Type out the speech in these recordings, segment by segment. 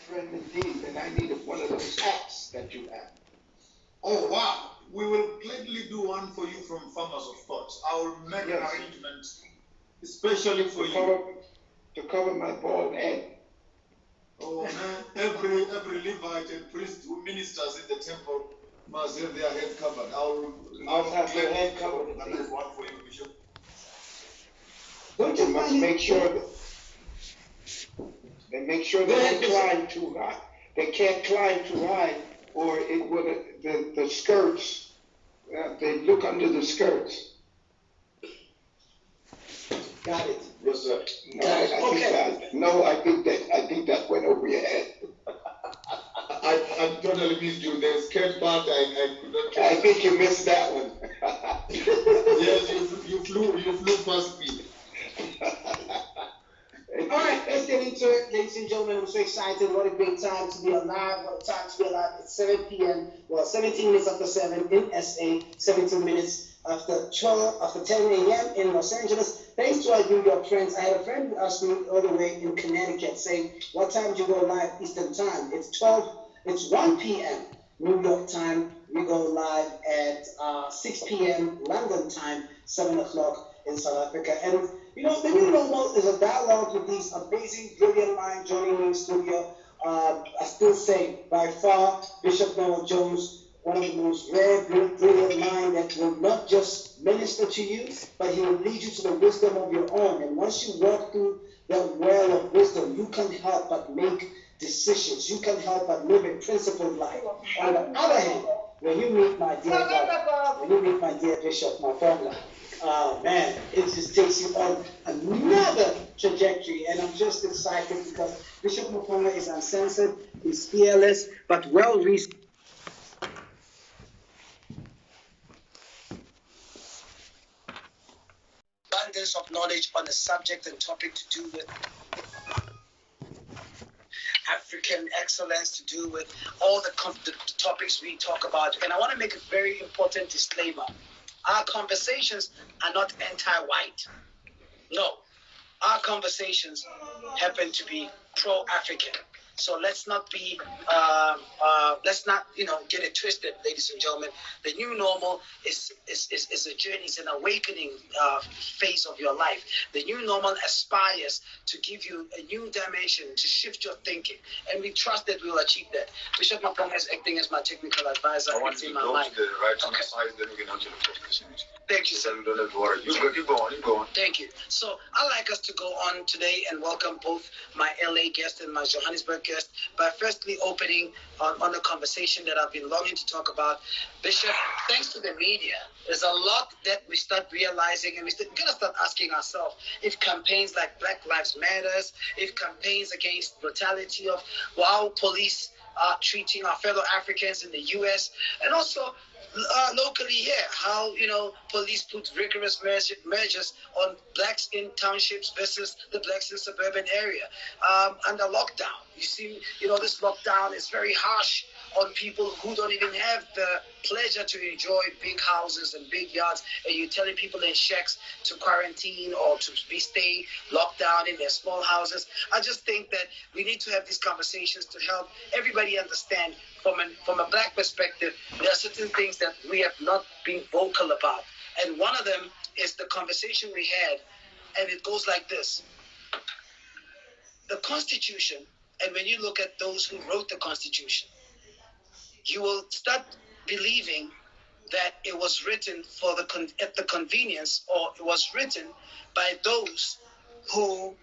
friend indeed, and I needed one of those hats that you have. Oh, wow. We will gladly do one for you from Farmers of Thought. I will make an arrangement especially for you. To cover my bald head. Oh, man. Every Levite and priest who ministers in the temple must have their head covered. I'll have their head covered. Organize one for you, Bishop. Don't you must make sure that they make sure they don't climb too high. They can't climb too high, or it would the skirts. They look under the skirts. Got it. Yes, sir. No, I think that went over your head. I totally missed you. The skirt part, I could not. I think you missed that one. Yes, you flew past me. All right, let's get into it, ladies and gentlemen. I'm so excited. What a great time to be alive. What a time to be alive. It's 7 p.m. Well, 17 minutes after 7 in SA, 17 minutes after 10 a.m. in Los Angeles. Thanks to our New York friends. I had a friend who asked me all the way in Connecticut saying, what time do you go live Eastern time? It's 1 p.m. New York time. We go live at 6 p.m. London time, 7 o'clock in South Africa. And you know, the new normal is a dialogue with these amazing, brilliant minds joining me in studio. I still say, by far, Bishop Noel Jones, one of the most rare, brilliant minds that will not just minister to you, but he will lead you to the wisdom of your own. And once you walk through that well of wisdom, you can't help but make decisions. You can't help but live a principled life. On the other hand, when you meet my dear God, when you meet my dear Bishop, my formula, man, it just takes you on another trajectory, and I'm just excited because Bishop Mukonga is uncensored, he's fearless, but well-reasoned. Abundance of knowledge on the subject and topic to do with African excellence, to do with all the topics we talk about. And I want to make a very important disclaimer. Our conversations are not anti-white. No, our conversations happen to be pro-African. So let's not be, get it twisted, ladies and gentlemen. The new normal is a journey, it's an awakening phase of your life. The new normal aspires to give you a new dimension, to shift your thinking, and we trust that we will achieve that. Bishop Mapong is acting as my technical advisor. I want to go to the right-hand side, then we can answer the first question. Thank you, sir. We don't have to worry. Keep going. Thank you. So I'd like us to go on today and welcome both my LA guest and my Johannesburg guest by firstly opening on a conversation that I've been longing to talk about. Bishop, thanks to the media, there's a lot that we start realizing, and we're going to start asking ourselves if campaigns like Black Lives Matters, if campaigns against brutality of how police are treating our fellow Africans in the U.S., and also locally here, how police put rigorous measures on blacks in townships versus the blacks in suburban area under lockdown. You see, this lockdown is very harsh on people who don't even have the pleasure to enjoy big houses and big yards, and you're telling people in shacks to quarantine or to stay locked down in their small houses. I just think that we need to have these conversations to help everybody understand from a black perspective, there are certain things that we have not been vocal about. And one of them is the conversation we had, and it goes like this. The Constitution, and when you look at those who wrote the Constitution, you will start believing that it was written at the convenience, or it was written by those who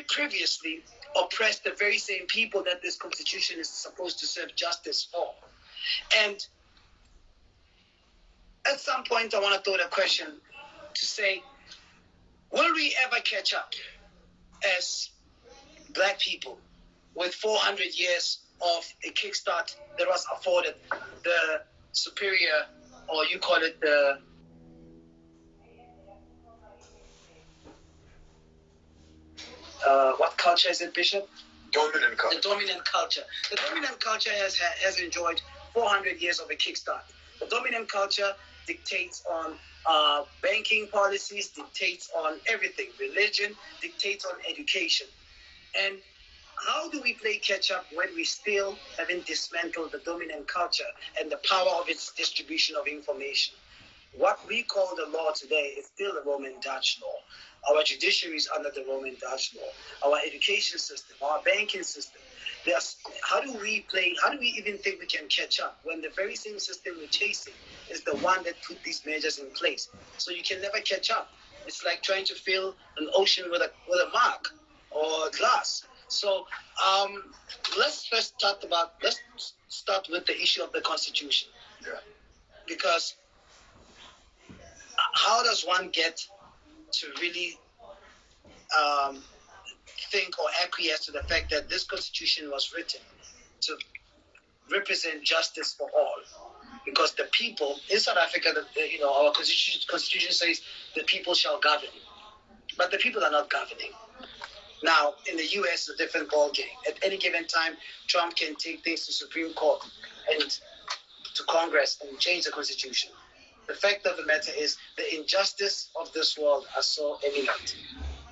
previously oppressed the very same people that this Constitution is supposed to serve justice for. And at some point, I want to throw the question to say, will we ever catch up as black people with 400 years of a kickstart that was afforded the superior, or you call it the what culture is it, Bishop? Dominant culture. The dominant culture. The dominant culture has enjoyed 400 years of a kickstart. The dominant culture dictates on banking policies, dictates on everything. Religion dictates on education. And how do we play catch up when we still haven't dismantled the dominant culture and the power of its distribution of information? What we call the law today is still the Roman Dutch law. Our judiciary is under the Roman Dutch law. Our education system, our banking system. How do we even think we can catch up when the very same system we're chasing is the one that put these measures in place? So you can never catch up. It's like trying to fill an ocean with a mark or a glass. So let's start with the issue of the Constitution. Yeah. Because how does one get to really think or acquiesce to the fact that this Constitution was written to represent justice for all? Because the people in South Africa, our constitution says the people shall govern, but the people are not governing. Now, in the U.S., it's a different ballgame. At any given time, Trump can take things to Supreme Court and to Congress and change the Constitution. The fact of the matter is the injustice of this world are so evident.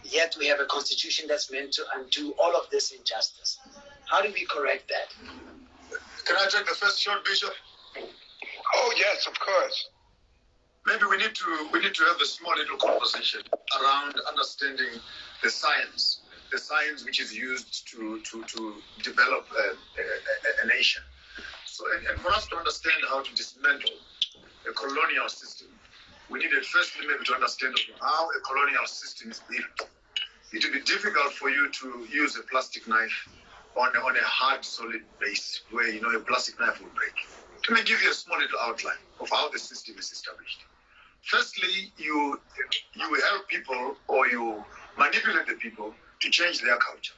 Yet we have a Constitution that's meant to undo all of this injustice. How do we correct that? Can I take the first shot, Bishop? Oh yes, of course. Maybe we need to have a small little conversation around understanding the science which is used to develop a nation. So, and for us to understand how to dismantle a colonial system, we needed firstly maybe to understand how a colonial system is built. It will be difficult for you to use a plastic knife on a hard, solid base where a plastic knife will break. Let me give you a small little outline of how the system is established. Firstly, you help people, or you manipulate the people to change their culture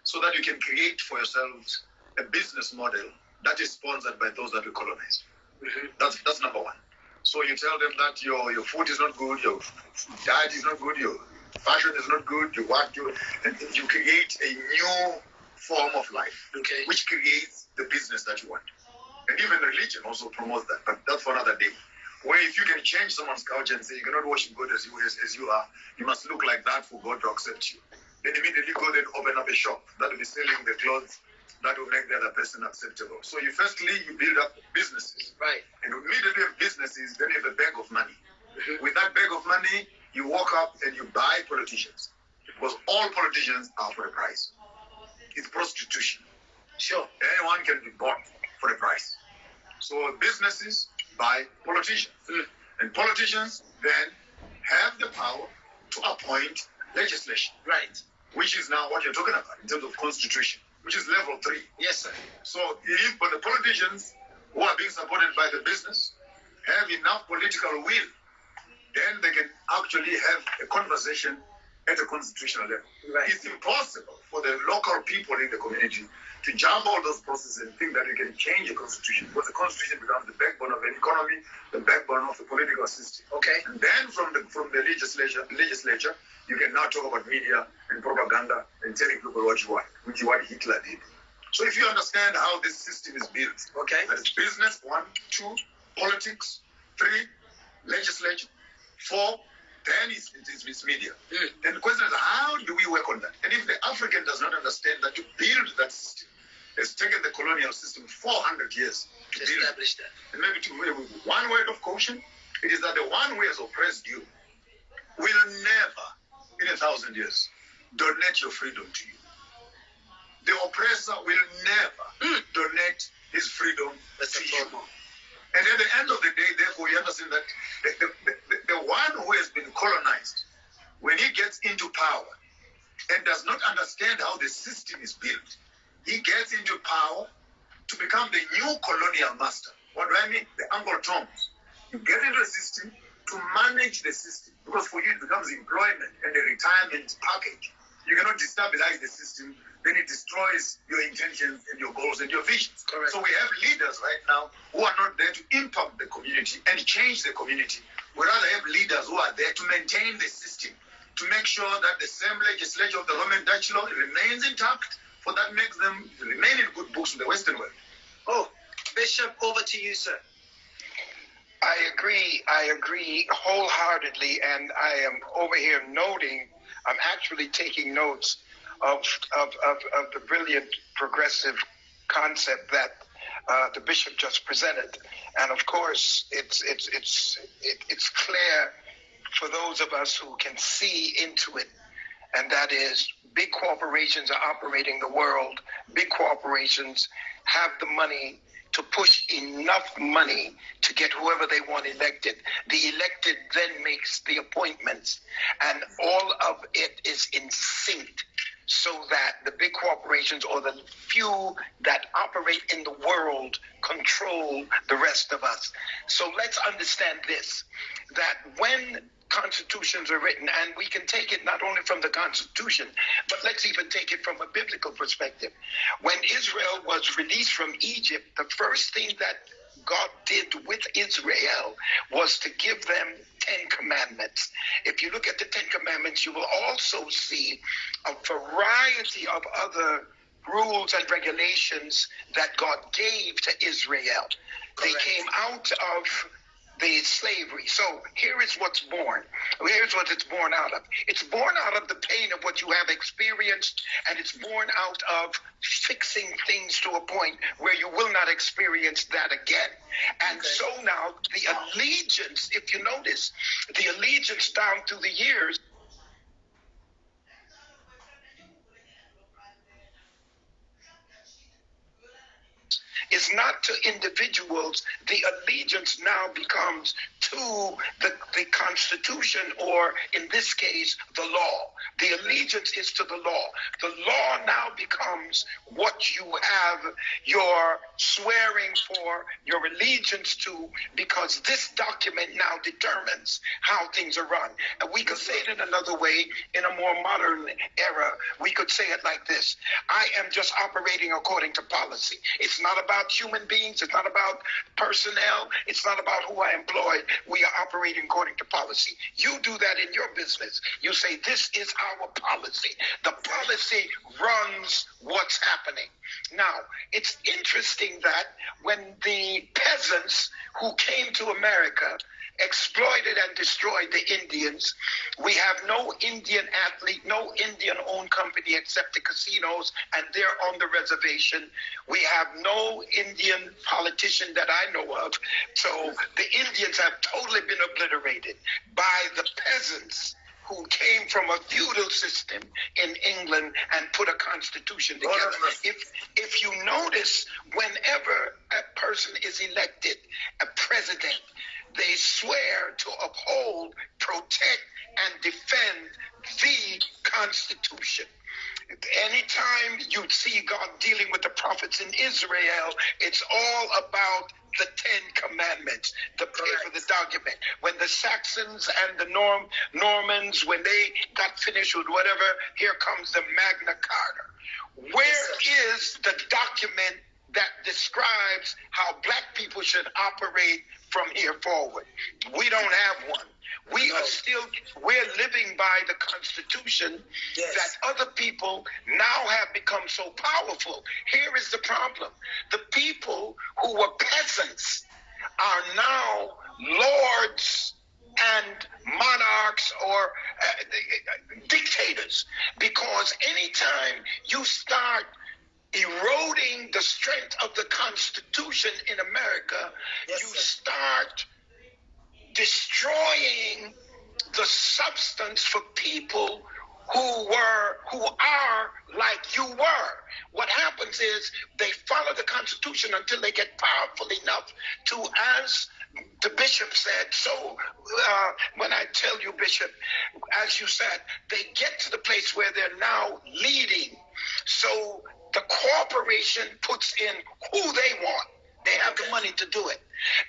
so that you can create for yourselves a business model that is sponsored by those that we colonized. Mm-hmm. That's number one. So you tell them that your food is not good, your diet is not good, your fashion is not good, and you create a new form of life, okay, which creates the business that you want. And even religion also promotes that, but that's for another day. Where if you can change someone's culture and say you cannot worship God as you are, you must look like that for God to accept you. Then immediately go and open up a shop that will be selling the clothes that will make the other person acceptable. So you build up businesses. Right. And immediately have businesses, then you have a bag of money. Mm-hmm. With that bag of money, you walk up and you buy politicians. Because all politicians are for a price. It's prostitution. Sure. Anyone can be bought for a price. So businesses buy politicians. Mm. And politicians then have the power to appoint legislation. Right. Which is now what you're talking about in terms of constitution, which is level 3. Yes, sir. So but the politicians who are being supported by the business have enough political will, then they can actually have a conversation at a constitutional level. Right. It's impossible for the local people in the community to jump all those processes and think that you can change a constitution, because the constitution becomes the backbone of an economy, the backbone of the political system. Okay. And then from the legislature, you can now talk about media and propaganda and telling people what you want, which is what Hitler did. So if you understand how this system is built, okay, that is business, 1, 2, politics, 3, legislature, 4, then it's media. Mm. Then the question is, how do we work on that? And if the African does not understand that to build that system, it's taken the colonial system 400 years to establish that. And maybe one word of caution, it is that the one who has oppressed you will never, in 1,000 years, donate your freedom to you. The oppressor will never donate his freedom to you. And at the end of the day, therefore, you understand that the one who has been colonized, when he gets into power and does not understand how the system is built, he gets into power to become the new colonial master. What do I mean? The Uncle Toms. You get into a system to manage the system, because for you it becomes employment and a retirement package. You cannot destabilize the system, then it destroys your intentions and your goals and your visions. Correct. So we have leaders right now who are not there to impact the community and change the community. We rather have leaders who are there to maintain the system, to make sure that the same legislature of the Roman Dutch law remains intact, for that makes them remain in good books in the Western world. Oh, Bishop, over to you, sir. I agree wholeheartedly, and I am over here noting, I'm actually taking notes of the brilliant progressive concept that the bishop just presented. And of course, it's clear for those of us who can see into it, and that is big corporations are operating the world. Big corporations have the money to push enough money to get whoever they want elected. The elected then makes the appointments, and all of it is in sync so that the big corporations or the few that operate in the world control the rest of us. So let's understand this, that when constitutions are written, and we can take it not only from the Constitution, but let's even take it from a biblical perspective. When Israel was released from Egypt, the first thing that God did with Israel was to give them 10 commandments. If you look at the 10 commandments, you will also see a variety of other rules and regulations that God gave to Israel. They came out of the slavery. So here is what's born. Here's what it's born out of. It's born out of the pain of what you have experienced, and it's born out of fixing things to a point where you will not experience that again. And so now the allegiance, if you notice, the allegiance down through the years is not to individuals. The allegiance now becomes to the Constitution, or in this case, the law. The allegiance is to the law. The law now becomes what you have your swearing for, your allegiance to, because this document now determines how things are run. And we could say it in another way, in a more modern era, we could say it like this: I am just operating according to policy. It's not about human beings. It's not about personnel. It's not about who I employ. We are operating according to policy. You do that in your business. You say, this is our policy. The policy runs what's happening. Now, it's interesting that when the peasants who came to America exploited and destroyed the Indians, we have no Indian athlete, no Indian-owned company except the casinos, and they're on the reservation. We have no Indian politician that I know of. So the Indians have totally been obliterated by the peasants who came from a feudal system in England and put a constitution together. If you notice, whenever a person is elected, a president, they swear to uphold, protect, and defend the Constitution. Anytime you see God dealing with the prophets in Israel, it's all about the 10 commandments, the paper, the document. When the Saxons and the Normans, when they got finished with whatever, here comes the Magna Carta. Where is the document that describes how black people should operate from here forward? We don't have one. We're living by the Constitution that other people now have become so powerful. Here is the problem. The people who were peasants are now lords and monarchs or dictators, because anytime you start eroding the strength of the Constitution in America, you start destroying the substance for people who are like you were. What happens is they follow the Constitution until they get powerful enough to, as the bishop said, when I tell you, Bishop, as you said, they get to the place where they're now leading. So the corporation puts in who they want. They have the money to do it.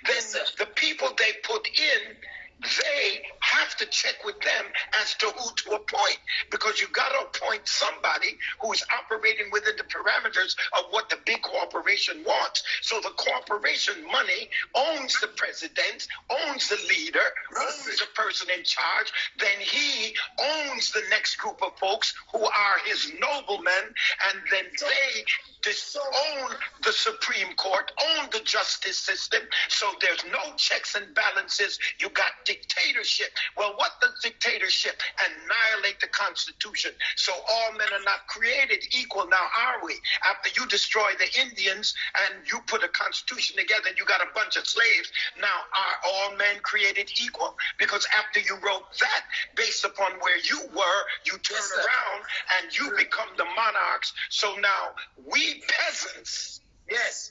Then the people they put in, they have to check with them as to who to appoint, because you got to appoint somebody who is operating within the parameters of what the big corporation wants. So the corporation money owns the president, owns the leader, owns the person in charge. Then he owns the next group of folks who are his noblemen, and then they disown the Supreme Court, own the justice system. So there's no checks and balances. You got dictatorship. Well, what does dictatorship? Annihilate the Constitution. So all men are not created equal. Now, are we? After you destroy the Indians and you put a constitution together and you got a bunch of slaves, now are all men created equal? Because after you wrote that, based upon where you were, you turn around and you become the monarchs. So now we peasants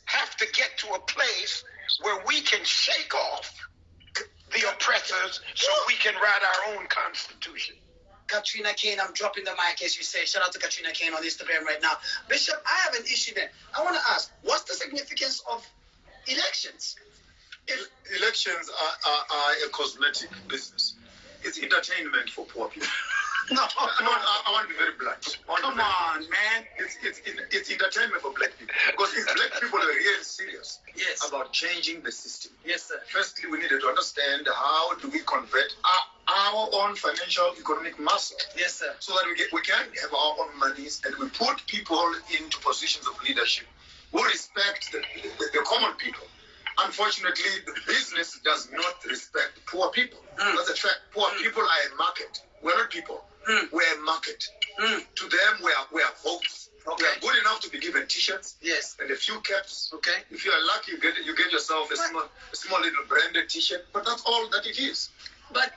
have to get to a place where we can shake off the oppressors so we can write our own constitution. Katrina Kane, I'm dropping the mic as you say. Shout out to Katrina Kane on Instagram right now. Bishop, I have an issue there. I want to ask, what's the significance of elections? Elections are a cosmetic business. It's entertainment for poor people. No, I want to be very blunt. Come on, man. It's entertainment for black people. Because if black people are really serious about changing the system. Yes, sir. Firstly, we needed to understand how do we convert our own financial economic muscle. Yes, sir. So that we can have our own monies and we put people into positions of leadership who respect the common people. Unfortunately, the business does not respect poor people. That's a fact. Poor people are a market. We're not people. We're a market. To them, we are votes. Okay. We are good enough to be given T-shirts. Yes. And a few caps. Okay. If you are lucky, you get yourself a small little branded T-shirt. But that's all that it is. But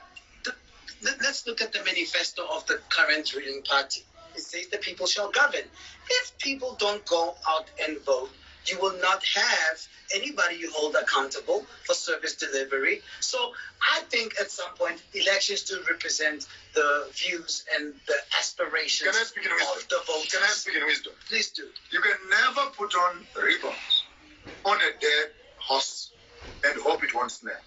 let's look at the manifesto of the current ruling party. It says the people shall govern. If people don't go out and vote, you will not have anybody you hold accountable for service delivery. So I think at some point elections do represent the views and the aspirations Can I speak in wisdom? of the voters. Can I speak in wisdom? Please do. You can never put on ribbons on a dead horse and hope it won't snap.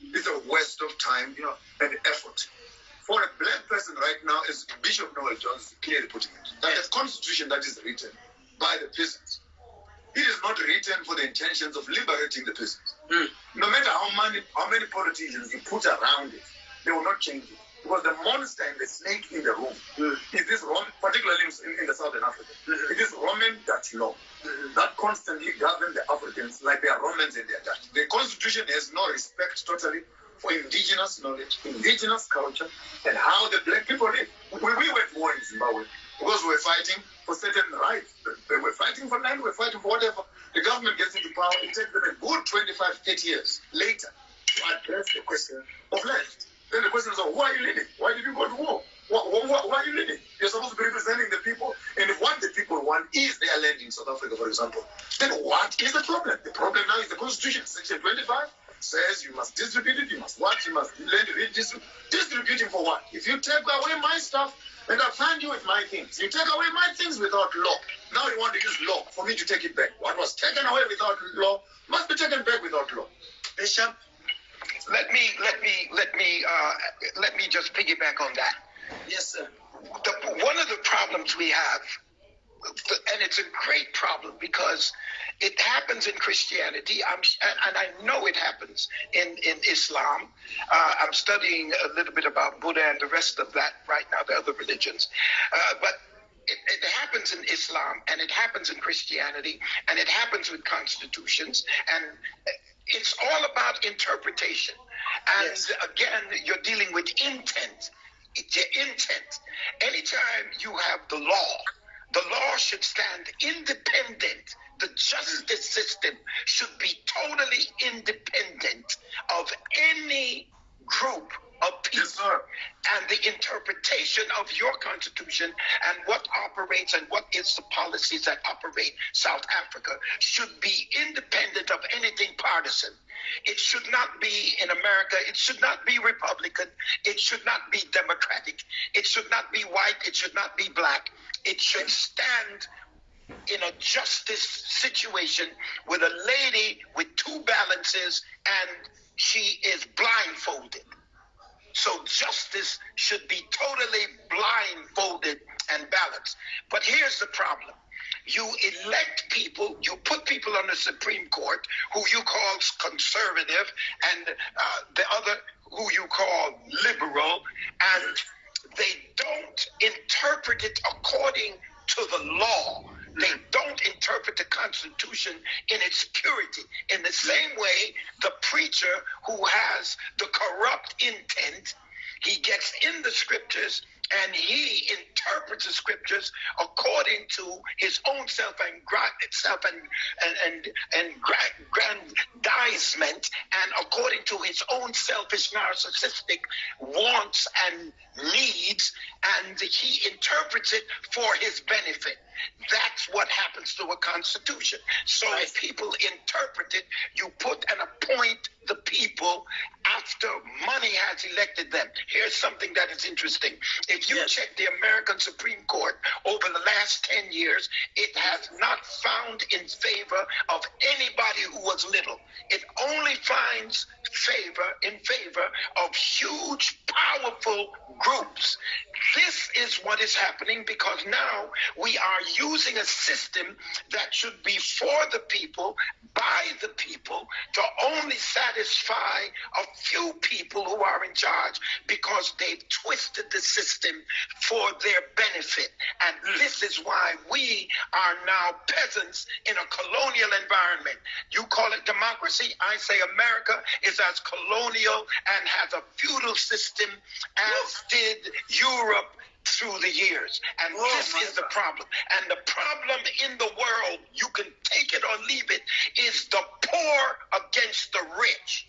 It's a waste of time, and effort. For a black person right now, as Bishop Noel Jones clearly putting it, that the constitution that is written by the peasants, it is not written for the intentions of liberating the peasants. No matter how many politicians you put around it, they will not change it. Because the monster and the snake in the room is this Roman, particularly in the Southern Africa, it is Roman Dutch law that constantly govern the Africans like they are Romans and they are Dutch. The constitution has no respect totally for indigenous knowledge, indigenous culture, and how the black people live. We went war in Zimbabwe because we were fighting for certain rights. They were fighting for land, we were fighting for whatever. The government gets into power, it takes them a good 25, 30 years later to address the question of land. Then the question is, why are you leading? Why did you go to war? Why are you leading? You're supposed to be representing the people, and if what the people want is their land in South Africa, for example, then what is the problem? The problem now is the Constitution, Section 25, says you must distribute it, you must land redistribute. Distributing for what? If you take away my stuff, then I'll find you with my things. You take away my things without law. Now you want to use law for me to take it back. What was taken away without law must be taken back without law. Bishop, let me just piggyback on that. yes, sir. One of the problems we have, and it's a great problem because it happens in Christianity, and I know it happens in Islam. I'm studying a little bit about Buddha and the rest of that right now, the other religions. But it happens in Islam, and it happens in Christianity, and it happens with constitutions, and it's all about interpretation. And again, you're dealing with intent. The intent. Anytime you have the law should stand independent. The justice system should be totally independent of any group of people. Yes, sir. And the interpretation of your constitution and what operates and what is the policies that operate South Africa should be independent of anything partisan. It should not be in America. It should not be Republican. It should not be Democratic. It should not be white. It should not be black. It should stand in a justice situation with a lady with two balances and she is blindfolded. So justice should be totally blindfolded and balanced. But here's the problem. You elect people, you put people on the Supreme Court who you call conservative and the other who you call liberal, and they don't interpret it according to the law. They don't interpret the Constitution in its purity. In the same way, the preacher who has the corrupt intent, he gets in the scriptures and he interprets the scriptures according to his own self-aggrandizement and according to his own selfish narcissistic wants and needs, and he interprets it for his benefit. That's what happens to a constitution. So if people interpret it, you put and appoint the people after money has elected them. Here's something that is interesting. If you check the American Supreme Court over the last 10 years, it has not found in favor of anybody who was little. It only finds in favor of huge, powerful groups. This is what is happening because now we are using a system that should be for the people, by the people, to only satisfy a few people who are in charge because they've twisted the system for their benefit. And this is why we are now peasants in a colonial environment. You call it democracy. I say America is as colonial and has a feudal system as did Europe through the years. And this is the problem. And the problem in the world, you can take it or leave it, is the poor against the rich.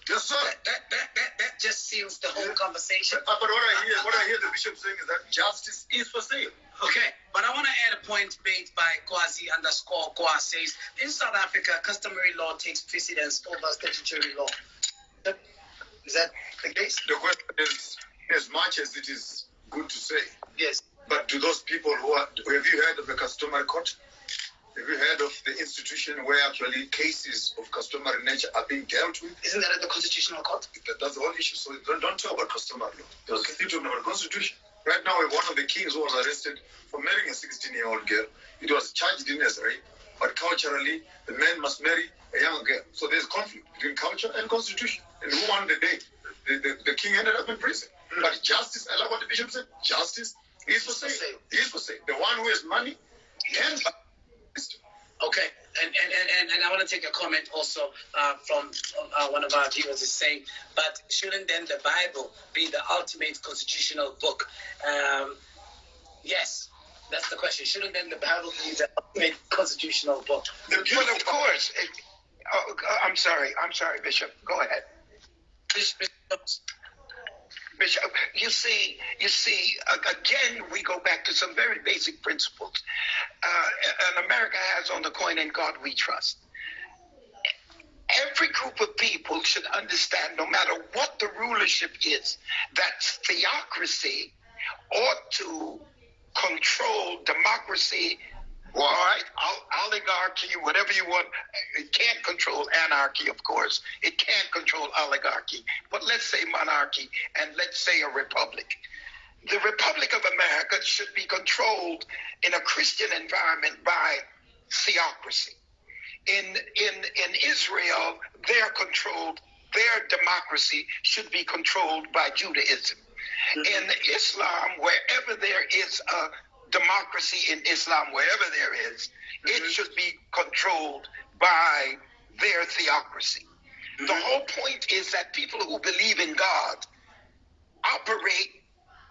Yes, sir. That just seals the whole conversation. But what I hear the bishop saying is that justice is for sale. Okay, but I want to add a point made by Kwazi_Kwa says, in South Africa, customary law takes precedence over statutory law. Is that the case? The question is, as much as it is good to say, yes, but do those people have you heard of the customary court? Have you heard of the institution where actually cases of customary nature are being dealt with? Isn't that at the Constitutional Court? That's the whole issue. So don't talk about customary law. You're still talking about constitution. Right now, we have one of the kings who was arrested for marrying a 16-year-old girl. It was charged in as rape, but culturally, the man must marry a young girl. So there's conflict between culture and constitution. And who won the day? The king ended up in prison. But justice, I like what the bishop said, justice is for sale. Is for sale. The one who has money can buy. Okay, and I want to take a comment also from one of our viewers is saying, but shouldn't then the Bible be the ultimate constitutional book? Yes, that's the question. Shouldn't then the Bible be the ultimate constitutional book? Well, of course. I'm sorry, Bishop. Go ahead. Bishop, you see, again, we go back to some very basic principles. And America has on the coin, "In God we trust." Every group of people should understand, no matter what the rulership is, that theocracy ought to control democracy. All right, oligarchy, whatever you want. It can't control anarchy, of course. It can't control oligarchy. But let's say monarchy, and let's say a republic. The Republic of America should be controlled in a Christian environment by theocracy. In Israel, their democracy should be controlled by Judaism. In Islam, wherever there is a democracy in Islam, wherever there is, it should be controlled by their theocracy. The whole point is that people who believe in God operate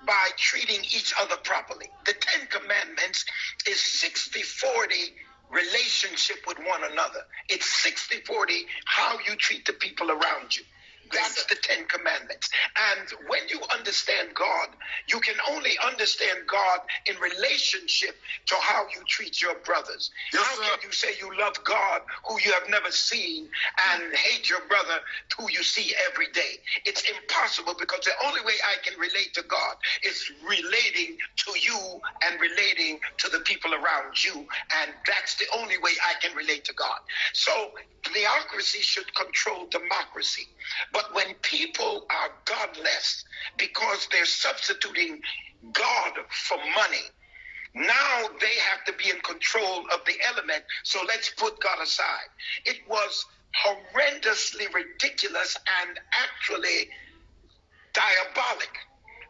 by treating each other properly. The 10 Commandments is 60-40 relationship with one another. It's 60-40 how you treat the people around you. That's the 10 Commandments. And when you understand God, you can only understand God in relationship to how you treat your brothers. Yes, how can you say you love God who you have never seen and hate your brother who you see every day? It's impossible, because the only way I can relate to God is relating to you and relating to the people around you. And that's the only way I can relate to God. So theocracy should control democracy. But when people are godless because they're substituting God for money, now they have to be in control of the element. So let's put God aside. It was horrendously ridiculous and actually diabolic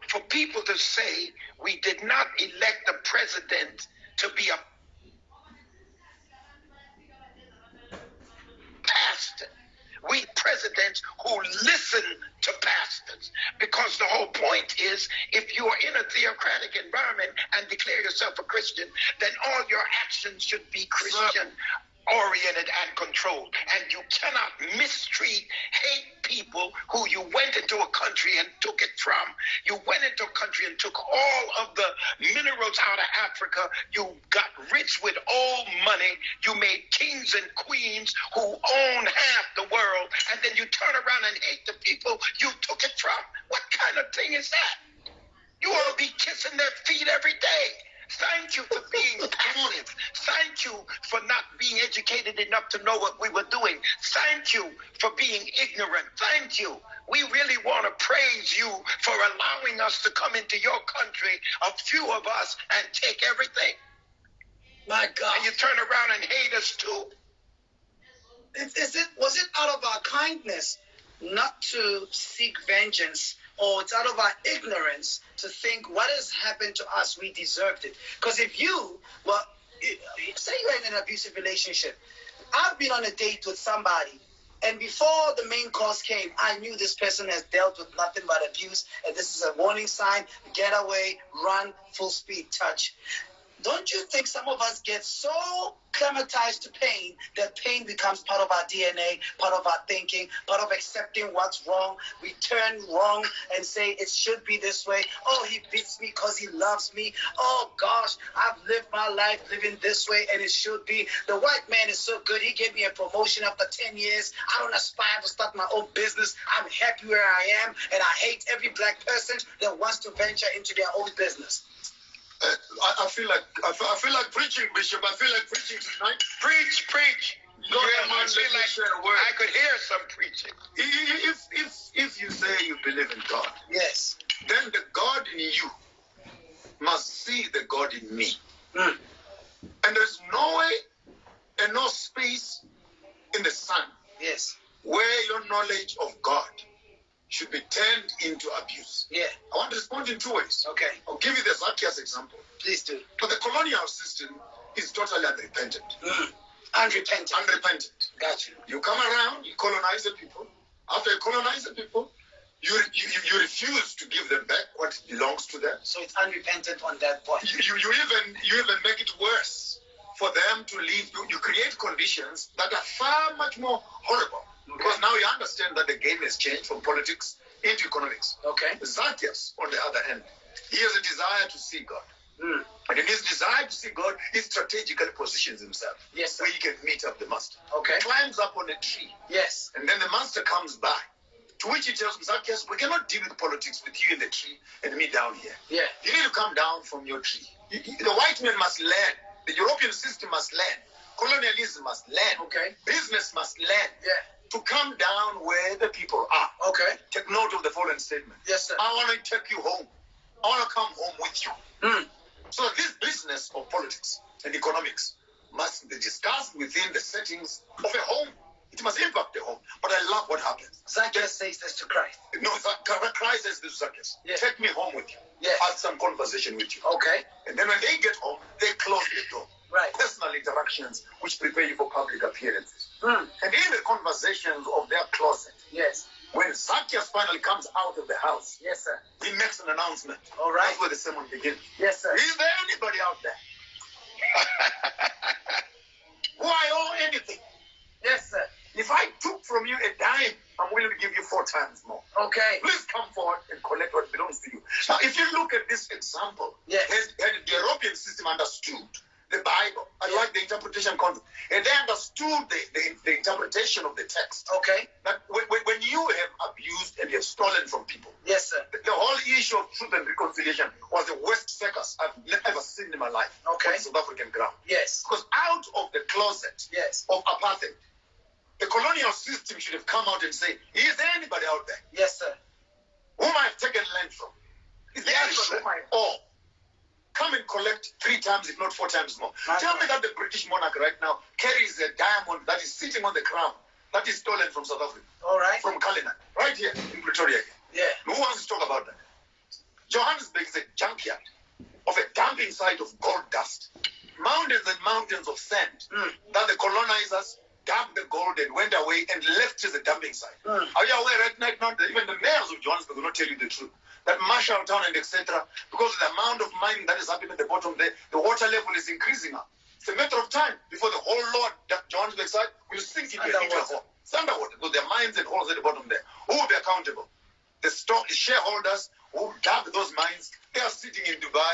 for people to say we did not elect a president to be a pastor. We presidents who listen to pastors. Because the whole point is, if you are in a theocratic environment and declare yourself a Christian, then all your actions should be Christian oriented and controlled. And you cannot mistreat, hate people who you went into a country and took it from. You went into a country and took all of the minerals out of Africa. You got rich with old money. You made kings and queens who own half the world. And then you turn around and hate the people you took it from. What kind of thing is that? You ought to be kissing their feet every day. Thank you for being passive. Thank you for not being educated enough to know what we were doing. Thank you for being ignorant. Thank you. We really want to praise you for allowing us to come into your country, a few of us, and take everything. My God. And you turn around and hate us too. Was it out of our kindness not to seek vengeance, or it's out of our ignorance to think what has happened to us, we deserved it? Because if you, say you're in an abusive relationship, I've been on a date with somebody, and before the main course came, I knew this person has dealt with nothing but abuse, and this is a warning sign: get away, run, full speed, touch. Don't you think some of us get so acclimatized to pain that pain becomes part of our DNA, part of our thinking, part of accepting what's wrong? We turn wrong and say it should be this way. Oh, he beats me because he loves me. Oh, gosh, I've lived my life living this way and it should be. The white man is so good. He gave me a promotion after 10 years. I don't aspire to start my own business. I'm happy where I am, and I hate every black person that wants to venture into their own business. I feel like preaching, Bishop. I feel like preaching tonight. Preach. Go ahead, man. Let me share a word. I could hear some preaching. If you say you believe in God, yes, then the God in you must see the God in me. And there's no way and no space in the sun, yes, where your knowledge of God should be turned into abuse. Yeah. I want to respond in two ways. Okay. I'll give you the Zacchaeus example. Please do. But the colonial system is totally unrepentant. Unrepentant. Got you. You come around, you colonize the people. After you colonize the people, you refuse to give them back what belongs to them. So it's unrepentant on that point. You even make it worse for them to leave. You create conditions that are far much more horrible. Okay. Because now you understand that the game has changed from politics into economics. Okay. Zacchaeus, on the other hand, he has a desire to see God. And in his desire to see God, he strategically positions himself. Yes, sir. Where he can meet up the master. Okay. Climbs up on a tree. Yes. And then the master comes by. To which he tells him, Zacchaeus, we cannot deal with politics with you in the tree and me down here. Yeah. You need to come down from your tree. The white man must learn. The European system must learn. Colonialism must learn. Okay. Business must learn. Yeah. To come down where the people are. Okay. Take note of the following statement. Yes, sir. I want to take you home. I want to come home with you. So this business of politics and economics must be discussed within the settings of a home. It must impact the home. But I love what happens. Zacchaeus says this to Christ. No, Christ says this to Zacchaeus. Yeah. Take me home with you. Yes. Have some conversation with you. Okay. And then when they get home, they close the door. Right. Personal interactions which prepare you for public appearances. And in the conversations of their closet, yes, when Zacchaeus finally comes out of the house, yes, sir, he makes an announcement. All right. That's where the sermon begins. Yes, sir. Is there anybody out there who I owe anything? Yes, sir. If I took from you a dime, I'm willing to give you 4 times more. Okay. Please come forward and collect what belongs to you. Now, if you look at this example, yes, had the European system understood the Bible, I like the interpretation concept, and they understood the interpretation of the text. Okay. That when you have abused and you have stolen from people, yes, sir, the whole issue of truth and reconciliation was the worst circus I've ever seen in my life. Okay. On South African ground. Yes. Because out of the closet, yes, of apartheid, the colonial system should have come out and say, is there anybody out there? Yes, sir. Whom I've taken land from? Is there anybody whom I owe? Come and collect 3 times, if not 4 times more. Tell me that the British monarch right now carries a diamond that is sitting on the crown that is stolen from South Africa. All right. From Cullinan, right here in Pretoria. Yeah. Who wants to talk about that? Johannesburg is a junkyard of a dumping site of gold dust. Mountains and mountains of sand that the colonizers dumped the gold and went away and left as a dumping site. Are you aware right now that even the mayors of Johannesburg will not tell you the truth? That Marshalltown and etc., because of the amount of mining that is happening at the bottom there, the water level is increasing up. It's a matter of time before the whole lot that Johannesburg side will sink into a hole. It's underwater, because there are mines and holes at the bottom there. Who will be accountable? The shareholders who dug those mines, they are sitting in Dubai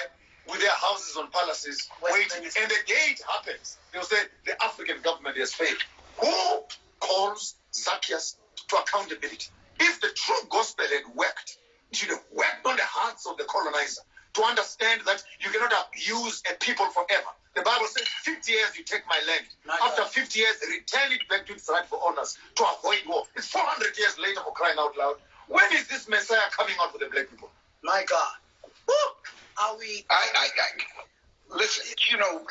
with their houses on palaces, waiting. And the day it happens, they'll say the African government has failed. Who calls Zacchaeus to accountability? If the true gospel had worked, it should have worked on the hearts of the colonizer to understand that you cannot abuse a people forever. The Bible says 50 years you take my land. After 50 years, return it back to its rightful owners to avoid war. It's 400 years later, for crying out loud. When is this Messiah coming out for the black people? My God. Woo! Are we... Listen, you know,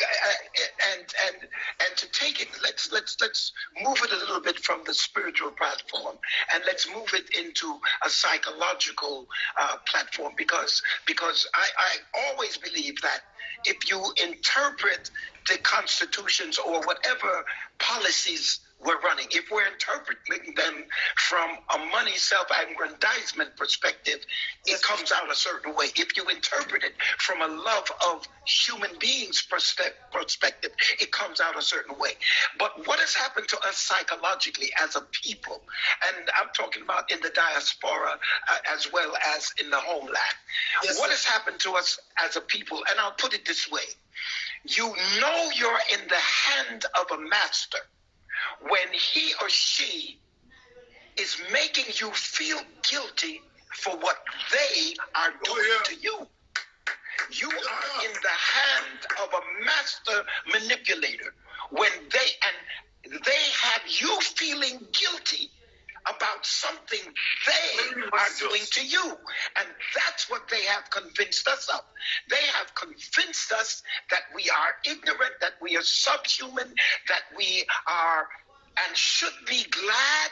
and to take it, let's move it a little bit from the spiritual platform, and let's move it into a psychological platform, because I always believe that if you interpret the constitutions or whatever policies we're running, if we're interpreting them from a money self-aggrandizement perspective, it comes out a certain way. If you interpret it from a love of human beings perspective, it comes out a certain way. But what has happened to us psychologically as a people, and I'm talking about in the diaspora as well as in the homeland, what has happened to us as a people, and I'll put it this way: you know you're in the hand of a master when he or she is making you feel guilty for what they are doing to you. You are in the hand of a master manipulator when they have you feeling guilty about something they are doing to you. And that's what they have convinced us of. They have convinced us that we are ignorant, that we are subhuman, that we are and should be glad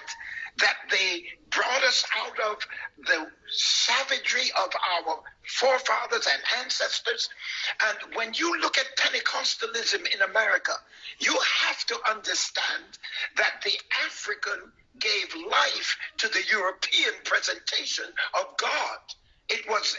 that they brought us out of the savagery of our forefathers and ancestors. And when you look at Pentecostalism in America, you have to understand that the African gave life to the European presentation of God. It was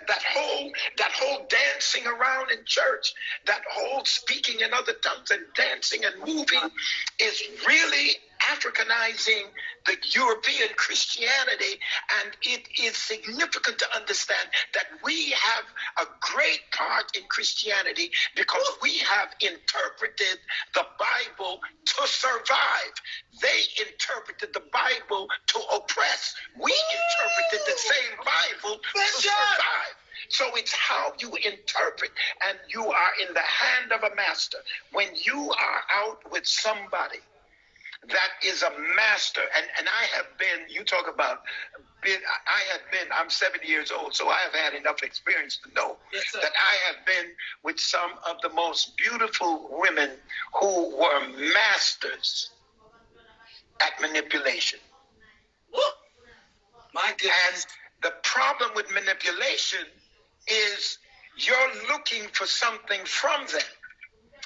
that whole dancing around in church, that whole speaking in other tongues and dancing and moving is really Africanizing the European Christianity, and it is significant to understand that we have a great part in Christianity because we have interpreted the Bible to survive. They interpreted the Bible to oppress. We interpreted the same Bible to survive. So it's how you interpret, and you are in the hand of a master. When you are out with somebody that is a master, and I have been, you talk about, I'm 70 years old, so I have had enough experience to know that I have been with some of the most beautiful women who were masters at manipulation. My goodness. And the problem with manipulation is you're looking for something from them.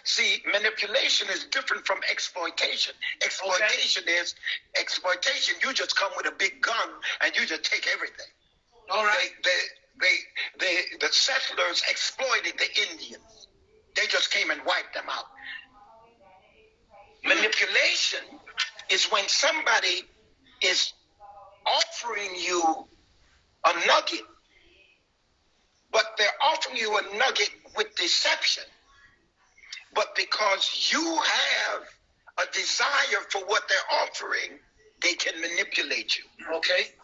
See, manipulation is different from exploitation. Exploitation is exploitation. You just come with a big gun and you just take everything. All right. The settlers exploited the Indians. They just came and wiped them out. Manipulation is when somebody is offering you a nugget, but they're offering you a nugget with deception. But because you have a desire for what they're offering, they can manipulate you. Okay.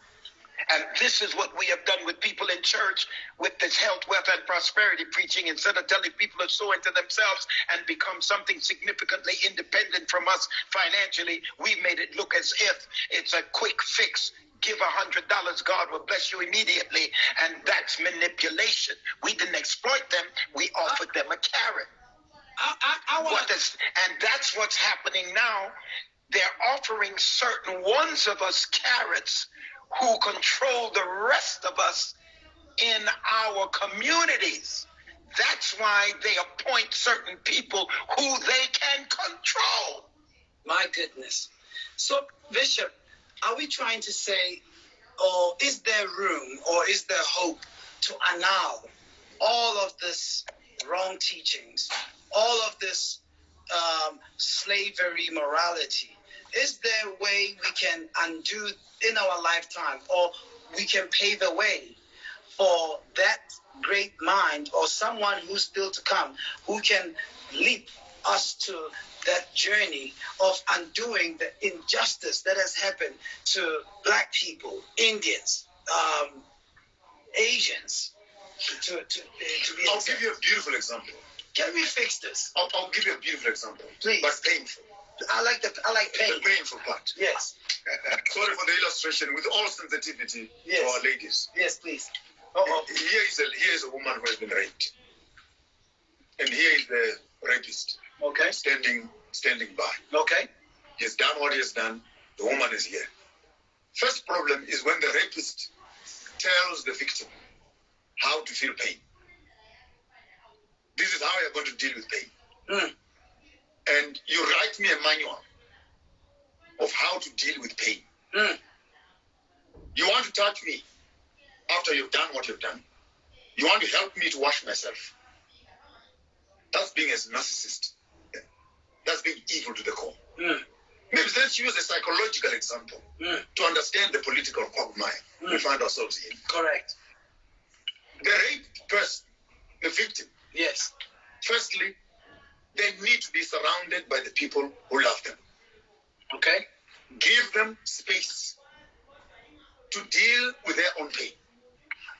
And this is what we have done with people in church with this health, wealth, and prosperity preaching. Instead of telling people to sow into themselves and become something significantly independent from us financially, we made it look as if it's a quick fix. Give $100, God will bless you immediately. And that's manipulation. We didn't exploit them. We offered them a carrot. And that's what's happening now. They're offering certain ones of us carrots who control the rest of us in our communities. That's why they appoint certain people who they can control. My goodness. So, Bishop, are we trying to say, or is there room, or is there hope to annul all of this wrong teachings, all of this slavery morality? Is there a way we can undo in our lifetime, or we can pave the way for that great mind or someone who's still to come who can lead us to that journey of undoing the injustice that has happened to Black people, Indians, Asians? I'll give you a beautiful example. Can we fix this? I'll give you a beautiful example. Please. But painful. I like pain. The painful part. Yes. Sorry for the illustration, with all sensitivity Yes. to our ladies. Yes, please. Here is a woman who has been raped. And here is the rapist. Okay. Standing by. Okay. He has done what he has done. The woman is here. First problem is when the rapist tells the victim how to feel pain. This is how you're going to deal with pain. And you write me a manual of how to deal with pain. You want to touch me after you've done what you've done. You want to help me to wash myself. That's being a narcissist. That's being evil to the core. Maybe let's use a psychological example to understand the political quagmire we find ourselves in. Correct. The raped person, the victim, Yes. firstly, they need to be surrounded by the people who love them. Okay. Give them space to deal with their own pain.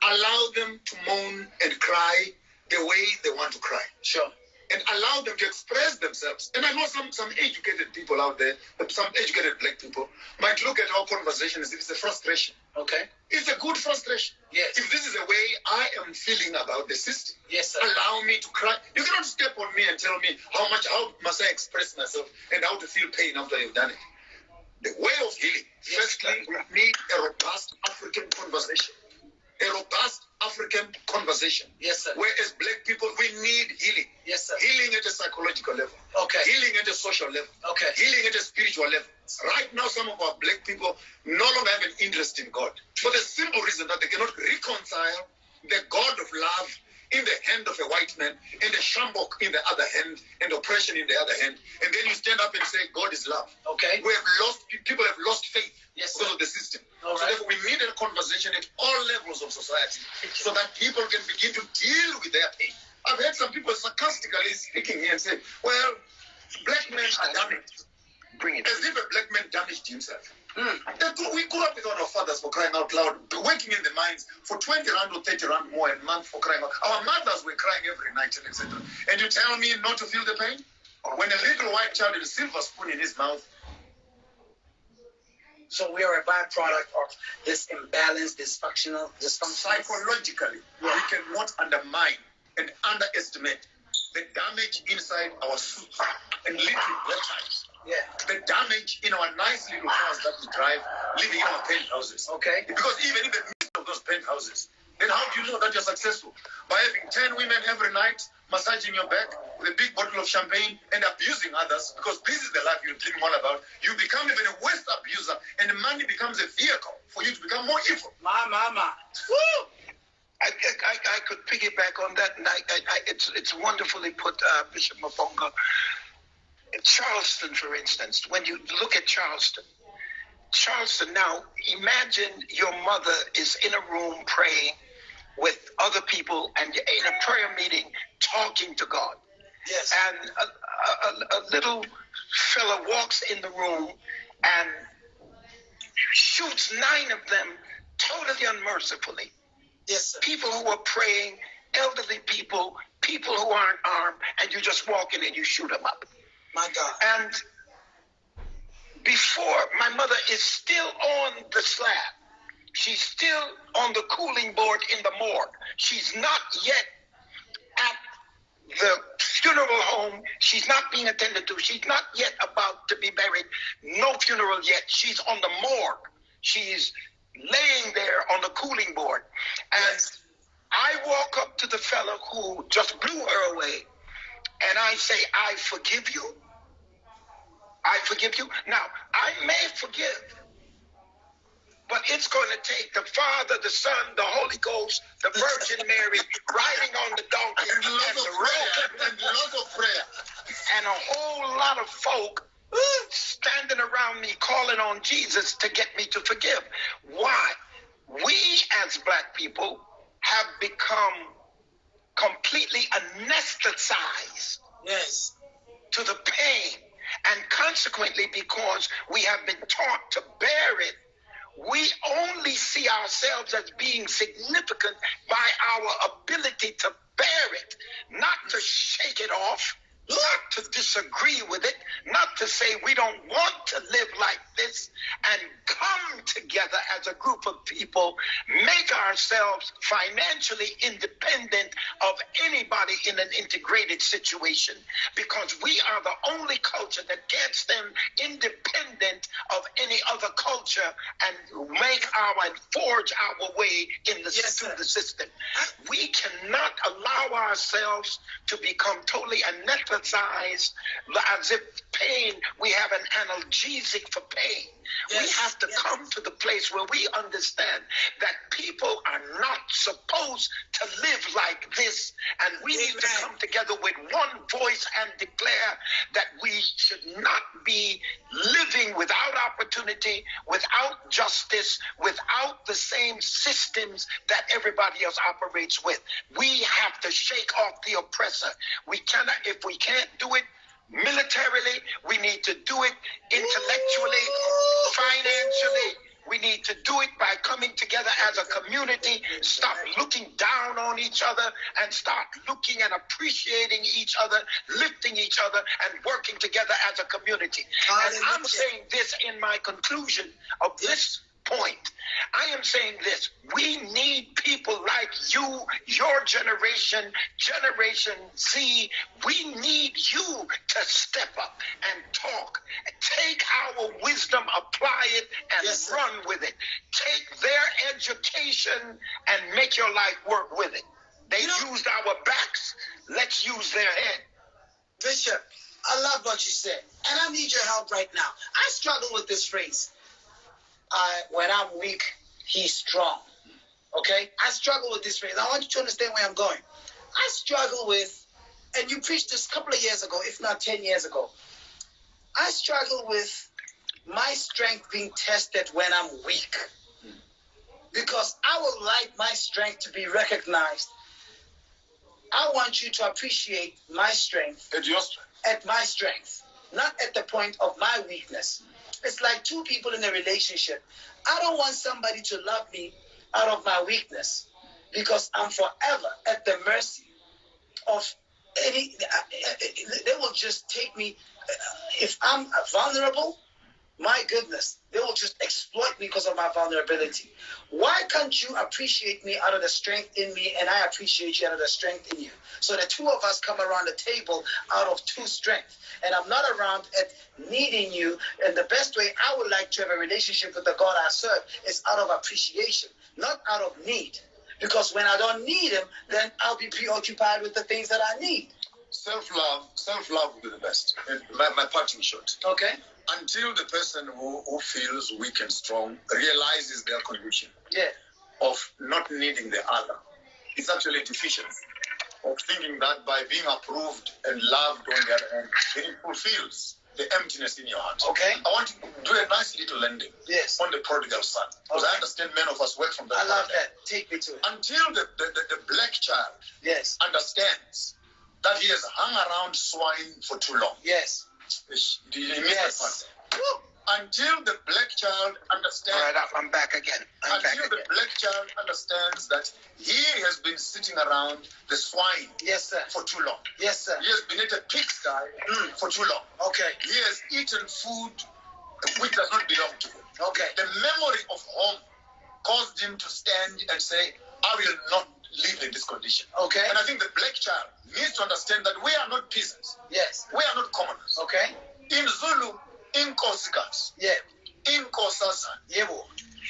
Allow them to moan and cry the way they want to cry. Sure. And allow them to express themselves. And I know some educated people out there, some educated Black people, might look at our conversation as if it's a frustration. Okay. It's a good frustration. Yes. If this is the way I am feeling about the system, Yes, sir. allow me to cry. You cannot step on me and tell me how must I express myself and how to feel pain after you've done it. The way of healing. Yes, Firstly, we need a robust African conversation. A robust African conversation. Yes, sir. Whereas Black people, we need healing. Yes, sir. Healing at a psychological level. Okay. Healing at a social level. Okay. Healing at a spiritual level. Right now, some of our Black people no longer have an interest in God. For the simple reason that they cannot reconcile the God of love in the hand of a white man and the shambok in the other hand and oppression in the other hand. And then you stand up and say, God is love. Okay. People have lost faith Yes, because sir. of the system. All So right. therefore we need a conversation at all levels of society so that people can begin to deal with their pain. I've heard some people sarcastically speaking here and say, well, Black men are damaged. Bring it. As if a Black man damaged himself. We grew up with our fathers, for crying out loud, working in the mines for 20 rand or 30 rand more a month for crying out. Our mothers were crying every night and etc. And you tell me not to feel the pain? When a little white child with a silver spoon in his mouth. So we are a byproduct of this imbalance, dysfunctional. Psychologically, we cannot undermine and underestimate the damage inside our suits and little black ties. Yeah. The damage in our nice little cars that we drive, living in our penthouses. Okay. Because even in the midst of those penthouses, then how do you know that you're successful? By having 10 women every night, massaging your back with a big bottle of champagne and abusing others, because this is the life you're dreaming all about. You become even a worse abuser, and the money becomes a vehicle for you to become more evil. Mama. Woo! I could piggyback on that, and it's wonderfully put, Bishop Mabonga. Charleston, for instance, when you look at Charleston now, imagine your mother is in a room praying with other people and in a prayer meeting talking to God. Yes. And a little fella walks in the room and shoots 9 of them totally unmercifully. Yes, sir. People who are praying, elderly people, people who aren't armed, and you just walk in and you shoot them up. My God. And before, my mother is still on the slab. She's still on the cooling board in the morgue. She's not yet at the funeral home. She's not being attended to. She's not yet about to be buried. No funeral yet. She's on the morgue. She's laying there on the cooling board. And I walk up to the fellow who just blew her away, and I say, I forgive you. I forgive you. Now, I may forgive, but it's going to take the Father, the Son, the Holy Ghost, the Virgin Mary riding on the donkey And lots of prayer. And lots of prayer. and a whole lot of folk standing around me calling on Jesus to get me to forgive. Why? We as black people have become completely anesthetized Yes. to the pain, and consequently, because we have been taught to bear it, we only see ourselves as being significant by our ability to bear it, not to shake it off, not to disagree with it, not to say we don't want to live like this, and come together as a group of people, make ourselves financially independent of anybody in an integrated situation, because we are the only culture that gets them independent of any other culture and make and forge our way in the, through the system. We cannot allow ourselves to become totally anesthetized as if pain, we have an analgesic for pain. We have to come to the place where we understand that people are not supposed to live like this, and we need to come together with one voice and declare that we should not be living without opportunity, without justice, without the same systems that everybody else operates with. We have to shake off the oppressor. We cannot, if we can't do it militarily, we need to do it intellectually, financially. We need to do it by coming together as a community, stop looking down on each other, and start looking and appreciating each other, lifting each other, and working together as a community. And I'm saying this in my conclusion of this point. I am saying this: we need people like you, your generation, Generation Z. We need you to step up and talk. Take our wisdom, apply it, and run with it. Take their education and make your life work with it. They used our backs. Let's use their head. Bishop, I love what you said, and I need your help right now. I struggle with this phrase. When I'm weak, he's strong. Okay? I struggle with this phrase. I want you to understand where I'm going. I struggle with, and you preached this a couple of years ago, if not 10 years ago. I struggle with my strength being tested when I'm weak. Because I would like my strength to be recognized. I want you to appreciate my strength. At your strength. At my strength. Not at the point of my weakness. It's like two people in a relationship. I don't want somebody to love me out of my weakness, because I'm forever at the mercy of any. They will just take me. If I'm vulnerable, my goodness, they will just exploit me because of my vulnerability. Why can't you appreciate me out of the strength in me, and I appreciate you out of the strength in you? So the two of us come around the table out of two strengths. And I'm not around at needing you. And the best way I would like to have a relationship with the God I serve is out of appreciation, not out of need. Because when I don't need him, then I'll be preoccupied with the things that I need. Self-love will be the best. And my parting shot. Okay. Until the person who feels weak and strong realizes their condition of not needing the other, it's actually deficiency of thinking that by being approved and loved on the other hand, it fulfills the emptiness in your heart. Okay. I want to do a nice little landing on the prodigal son. Because I understand many of us work from that. I love that. Take me to it. Until the black child understands that he has hung around swine for too long. Yes. Do you miss that part? Until the black child understands. All right, I'm back again. Until the black child understands that he has been sitting around the swine for too long. Yes, sir. He has been at a pigsty for too long. Okay. He has eaten food which does not belong to him. Okay. The memory of home caused him to stand and say, I will not live in this condition. Okay. And I think the black child needs to understand that we are not peasants. Yes. We are not commoners. Okay. In Zulu, Inkosikazi. Yeah. Inkosazana. Yebo.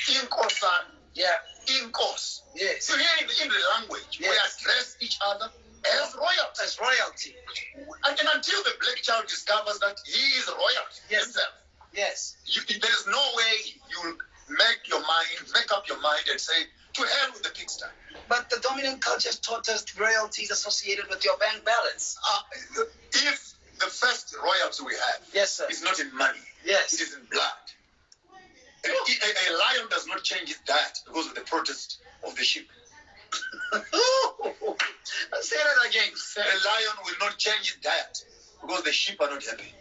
Inkosana. Yeah. Inkos. Yes. So here in the language, we address each other as royalty. As royalty. And until the black black child discovers that he is royalty himself. Yes. There is no way you make up your mind and say, to hell with the pigsty. But the dominant culture taught us royalty is associated with your bank balance. If the first royalty we have is not in money, it is in blood. A lion does not change its diet because of the protest of the sheep. Say that again. A lion will not change its diet because the sheep are not happy.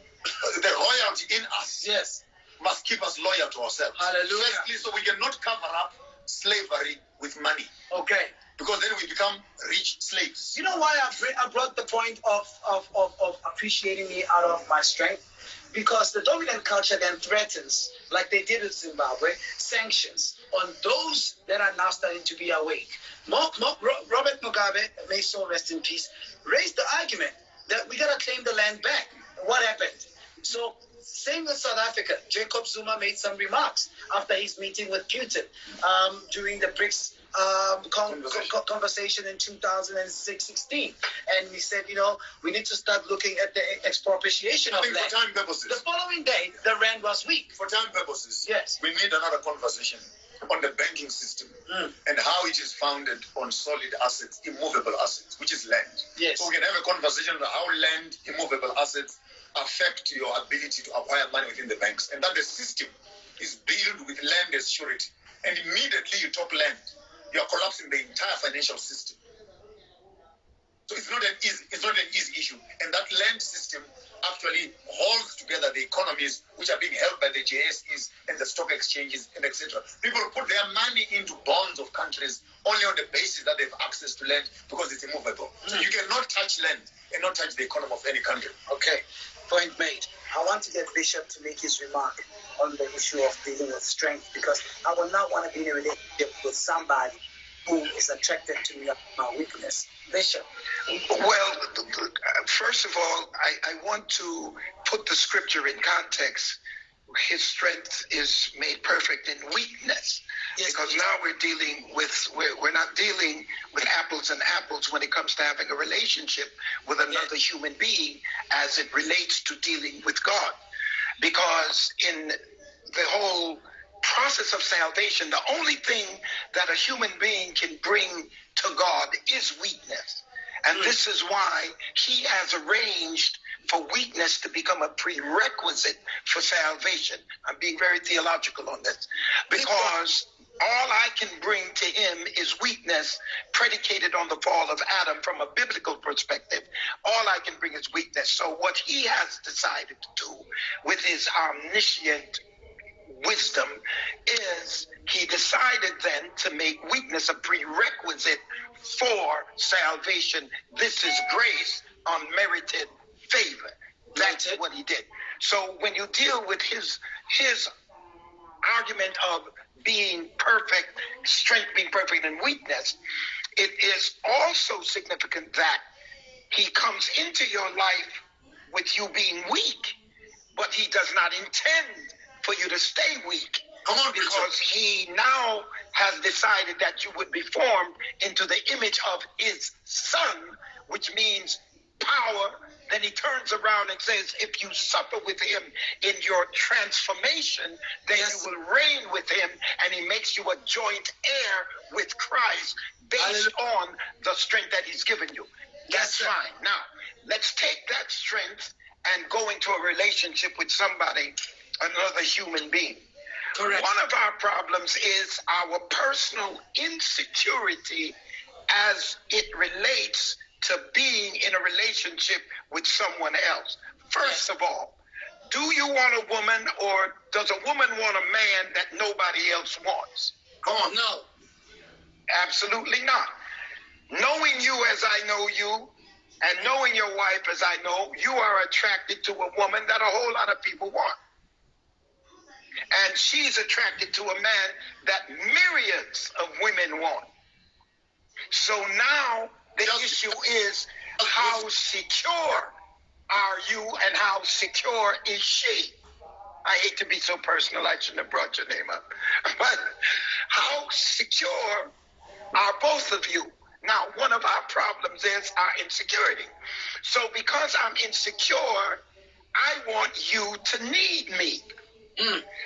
The royalty in us must keep us loyal to ourselves. Hallelujah. Firstly, so we cannot cover up slavery with money. Okay. Because then we become rich slaves. You know why I brought the point of appreciating me out of my strength? Because the dominant culture then threatens, like they did in Zimbabwe, sanctions on those that are now starting to be awake. Robert Mugabe, may so rest in peace, raised the argument that we got to claim the land back. What happened? So, same with South Africa. Jacob Zuma made some remarks after his meeting with Putin during the BRICS conversation in 2016. And he said, we need to start looking at the expropriation of land. For time purposes. The following day, the rand was weak. For time purposes, yes, we need another conversation on the banking system and how it is founded on solid assets, immovable assets, which is land. Yes. So we can have a conversation about how land, immovable assets affect your ability to acquire money within the banks, and that the system is built with land as surety. And immediately you talk land, you are collapsing the entire financial system. So it's not an easy issue. And that land system actually holds together the economies which are being held by the JSEs and the stock exchanges and etc. People put their money into bonds of countries only on the basis that they have access to land because it's immovable. So you cannot touch land and not touch the economy of any country. Okay, point made. I want to get Bishop to make his remark on the issue of dealing with strength, because I will not want to be in a relationship with somebody who is attracted to my weakness. Bishop. Well, first of all, I want to put the scripture in context. His strength is made perfect in weakness. Yes, because now we're not dealing with apples and apples when it comes to having a relationship with another human being as it relates to dealing with God. Because in the whole process of salvation, the only thing that a human being can bring to God is weakness. And this is why he has arranged for weakness to become a prerequisite for salvation. I'm being very theological on this. Because all I can bring to him is weakness predicated on the fall of Adam from a biblical perspective. All I can bring is weakness. So what he has decided to do with his omniscient wisdom is he decided then to make weakness a prerequisite for salvation. This is grace, unmerited favor. That's what he did. So when you deal with his argument of being perfect, strength being perfect in weakness, it is also significant that he comes into your life with you being weak, but he does not intend for you to stay weak. Because he now has decided that you would be formed into the image of his son, which means power. Then he turns around and says, if you suffer with him in your transformation, then you will reign with him, and he makes you a joint heir with Christ based on the strength that he's given you. That's fine. Now, let's take that strength and go into a relationship with somebody, another human being. Correct. One of our problems is our personal insecurity as it relates to being in a relationship with someone else. First of all, do you want a woman, or does a woman want a man that nobody else wants? Come on. No. Absolutely not. Knowing you as I know you, and knowing your wife as I know, you are attracted to a woman that a whole lot of people want. And she's attracted to a man that myriads of women want. So now the issue is, how secure are you and how secure is she? I hate to be so personal, I shouldn't have brought your name up. But how secure are both of you? Now, one of our problems is our insecurity. So because I'm insecure, I want you to need me.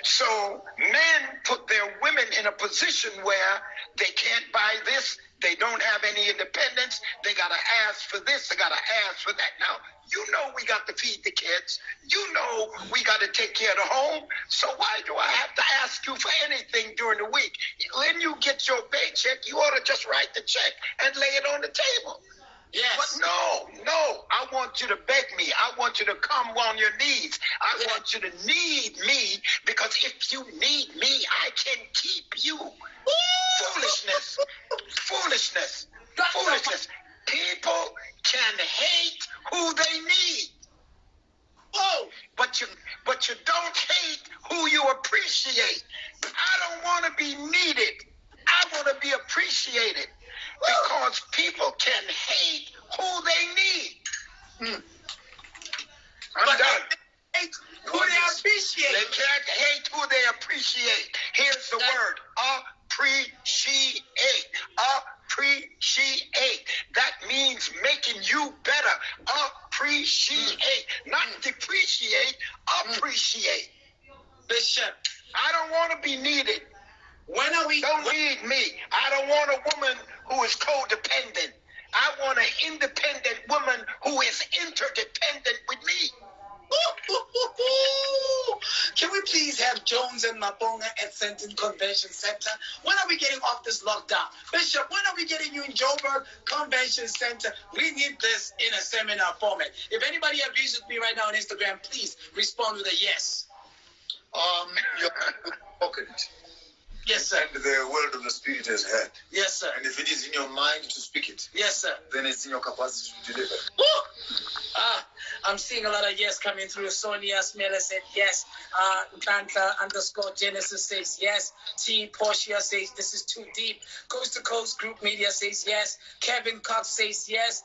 So men put their women in a position where they can't buy this, they don't have any independence, they gotta ask for this, they gotta ask for that. Now, you know we got to feed the kids, you know we got to take care of the home, so why do I have to ask you for anything during the week? When you get your paycheck, you ought to just write the check and lay it on the table. Yes. But no, I want you to beg me. I want you to come on your knees. I want you to need me, because if you need me, I can keep you. Foolishness. Foolishness. Foolishness. People can hate who they need. Oh, but you don't hate who you appreciate. I don't want to be needed. I want to be appreciated, because people can hate who they need. I'm done. Hate who they appreciate. They can't hate who they appreciate. Here's the word: appreciate. Appreciate. That means making you better. Appreciate. Not depreciate. Appreciate. Bishop, I don't want to be needed. when are we... Don't need me. I don't want a woman who is codependent. I want an independent woman who is interdependent with me. Can we please have Jones and Mabonga at Senton Convention Center? When are we getting off this lockdown? Bishop, when are we getting you in Joburg Convention Center? We need this in a seminar format. If anybody agrees with me right now on Instagram, please respond with a yes. You're spoken it. Yes, sir. And the word of the Spirit has heard. Yes, sir. And if it is in your mind to speak it, Yes, sir. then it's in your capacity to deliver. Woo! I'm seeing a lot of yes coming through. Sonia Smeller said yes. Nkanta _ Genesis says yes. T Portia says this is too deep. Coast to Coast Group Media says yes. Kevin Cox says yes.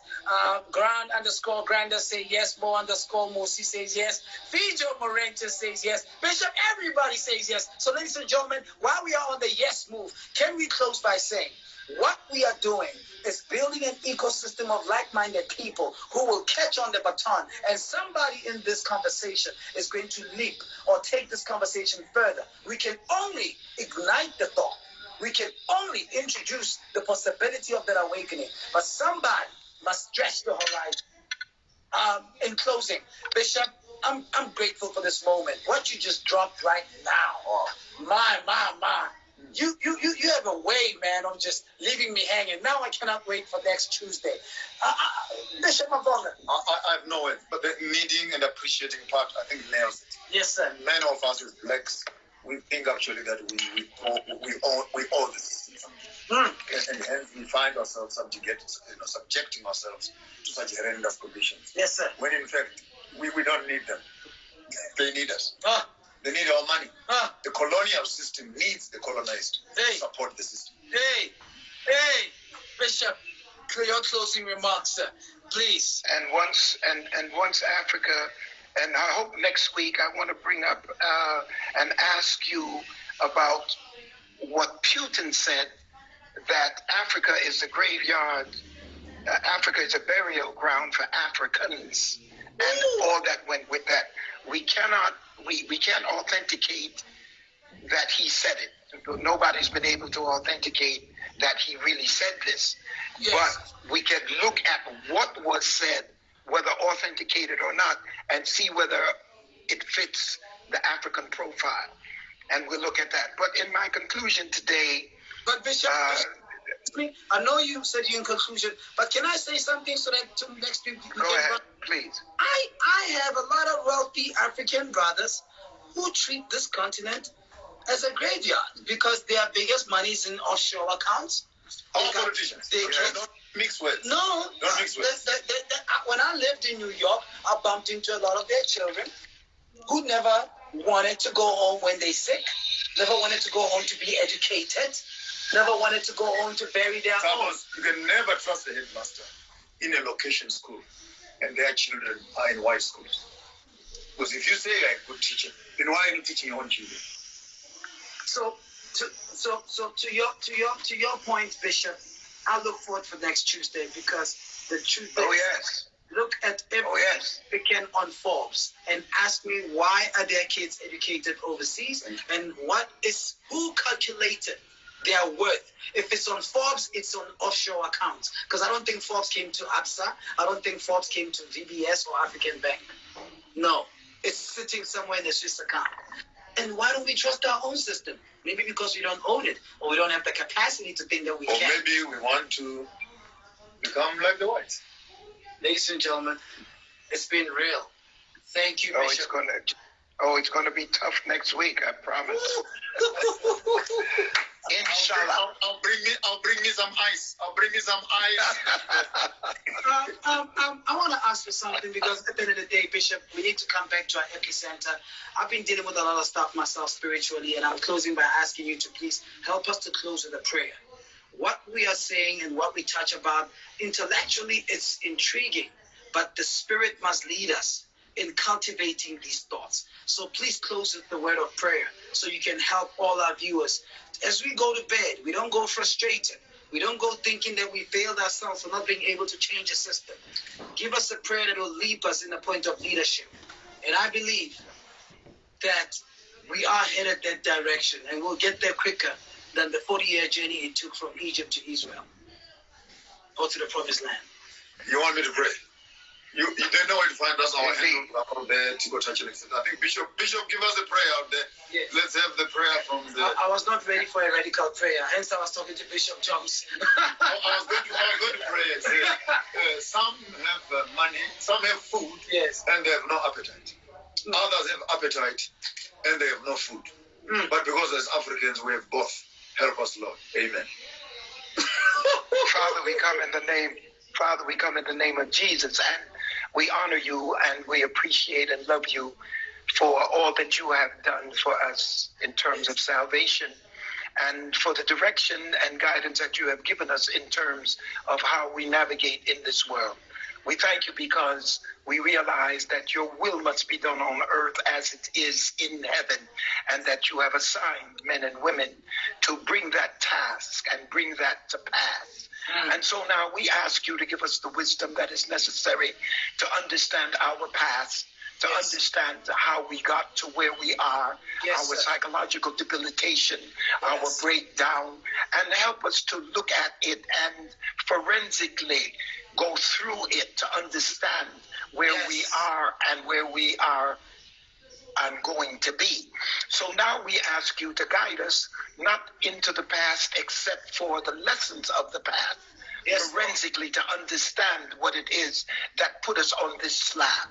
Ground _ Grander says yes. Mo _ Mosi says yes. Fijo Morentes says yes. Bishop, everybody says yes. So ladies and gentlemen, while we are on the yes move, can we close by saying what we are doing is building an ecosystem of like-minded people who will catch on the baton, and somebody in this conversation is going to leap or take this conversation further. We can only ignite the thought. We can only introduce the possibility of that awakening, but somebody must stretch the horizon. In closing, Bishop, I'm grateful for this moment. What you just dropped right now, oh, my. You have a way, man, of just leaving me hanging. Now I cannot wait for next Tuesday. Bishop Mavonga. I have no way, but the needing and appreciating part, I think, nails it. Yes, sir. Many of us as blacks, we think actually that we owe this. And hence we find ourselves subjecting ourselves to such horrendous conditions. Yes, sir. When in fact, we don't need them. They need us. They need our money. The colonial system needs the colonized to support the system. Hey, Bishop, your closing remarks, sir, please. And once Africa, and I hope next week I want to bring up and ask you about what Putin said, that Africa is the graveyard, Africa is a burial ground for Africans, and all that went with that. We can't authenticate that he said it. Nobody's been able to authenticate that he really said this. Yes. But we can look at what was said, whether authenticated or not, and see whether it fits the African profile. And we'll look at that. But in my conclusion today... But Bishop, I know you said you in conclusion, but can I say something so that next week we Go ahead, please. I have a lot of wealthy African brothers who treat this continent as a graveyard because their biggest money is in offshore accounts. All politicians. Don't mix words. No. Don't mix words. When I lived in New York, I bumped into a lot of their children who never wanted to go home when they're sick, never wanted to go home to be educated, never wanted to go home to bury their own. You can never trust a headmaster in a location school and their children are in white schools. Because if you say you're a good teacher, then why are you teaching your own children? So to your point, Bishop, I look forward for next Tuesday because the truth Oh, is, yes. look at every weekend on Forbes and ask me why are their kids educated overseas and who calculated their worth. If it's on Forbes, it's on offshore accounts. Because I don't think Forbes came to ABSA. I don't think Forbes came to VBS or African Bank. No, it's sitting somewhere in the Swiss account. And why don't we trust our own system? Maybe because we don't own it, or we don't have the capacity to think that we can. Or maybe we want to become like the whites. Ladies and gentlemen, it's been real. Thank you, Bishop. It's gonna be tough next week, I promise. Inshallah. I'll bring me some ice. I want to ask for something because at the end of the day, Bishop, we need to come back to our epicenter. I've been dealing with a lot of stuff myself spiritually, and I'm closing by asking you to please help us to close with a prayer. What we are saying and what we touch about intellectually, it's intriguing, but the Spirit must lead us in cultivating these thoughts. So please close with the word of prayer so you can help all our viewers. As we go to bed, we don't go frustrated. We don't go thinking that we failed ourselves for not being able to change the system. Give us a prayer that will lead us in the point of leadership. And I believe that we are headed that direction, and we'll get there quicker than the 40-year journey it took from Egypt to Israel or to the promised land. You want me to pray? You don't know where to find us. Our hand out there to go touch it. I think Bishop, give us a prayer out there. Yes. Let's have the prayer from the. I was not ready for a radical prayer. Hence, I was talking to Bishop Jones. I was going to pray and say, some have money, some have food, yes, and they have no appetite. Others have appetite, and they have no food. But because as Africans, we have both. Help us, Lord. Amen. Father, we come in the name of Jesus, and we honor you and we appreciate and love you for all that you have done for us in terms of salvation and for the direction and guidance that you have given us in terms of how we navigate in this world. We thank you because we realize that your will must be done on earth as it is in heaven, and that you have assigned men and women to bring that task and bring that to pass. And so now we ask you to give us the wisdom that is necessary to understand our past, to understand how we got to where we are, our psychological debilitation, our breakdown, and help us to look at it and forensically go through it to understand where we are and where we are and going to be. So now we ask you to guide us not into the past except for the lessons of the past, forensically to understand what it is that put us on this slab.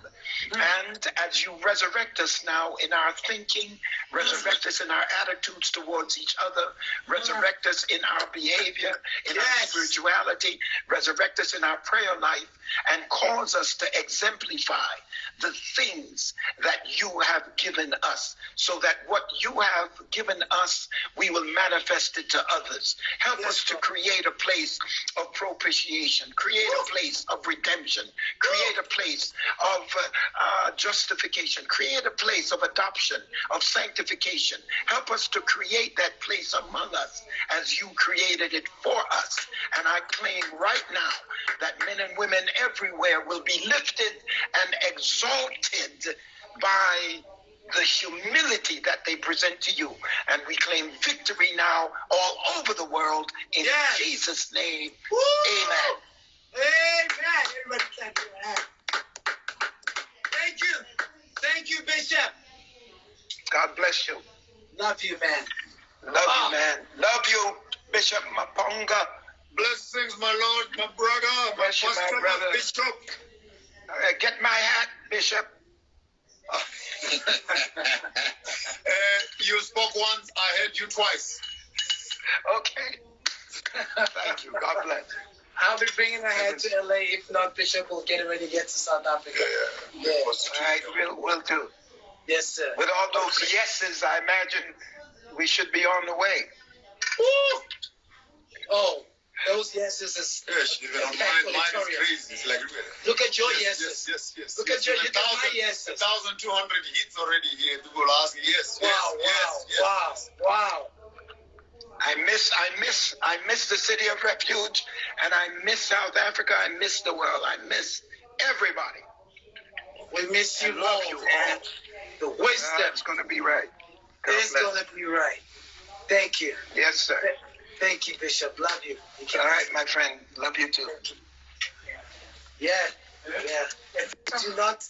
And as you resurrect us now in our thinking, resurrect us in our attitudes towards each other, resurrect us in our behavior, in our spirituality, resurrect us in our prayer life, and cause us to exemplify the things that you have given us, so that what you have given us, we will manifest it to others. Help us to create a place of propitiation, create a place of redemption, create a place of justification, create a place of adoption, of sanctification. Help us to create that place among us as you created it for us. And I claim right now that men and women everywhere will be lifted and exalted by the humility that they present to you. And we claim victory now all over the world in Jesus' name. Woo! Amen. Amen. Everybody clap your hands. Thank you. Thank you, Bishop. God bless you. Love you, man. Love you, man. Love you, Bishop Maponga. Blessings, my Lord, my brother, Bless you, my brother. Bishop. Get my hat, Bishop. You spoke once, I heard you twice. Okay. Thank you. God bless. I'll be bringing my hat to LA. If not, Bishop will get ready to get to South Africa. Yeah. All right, we'll do. Yes, sir. With all those yeses, I imagine we should be on the way. Woo! Oh, those yeses is Even on mine is crazy. It's like, look at your yeses. Yes. Look at my yeses. 1,200 hits already here. People ask, yes. Wow. I miss the city of refuge, and I miss South Africa. I miss the world. I miss everybody. We miss you, and love you man. The wisdom. It's going to be right. It's going to be right. Thank you. Yes, sir. Thank you, Bishop. Love you. All right, my friend. Love you too. Yeah. Do not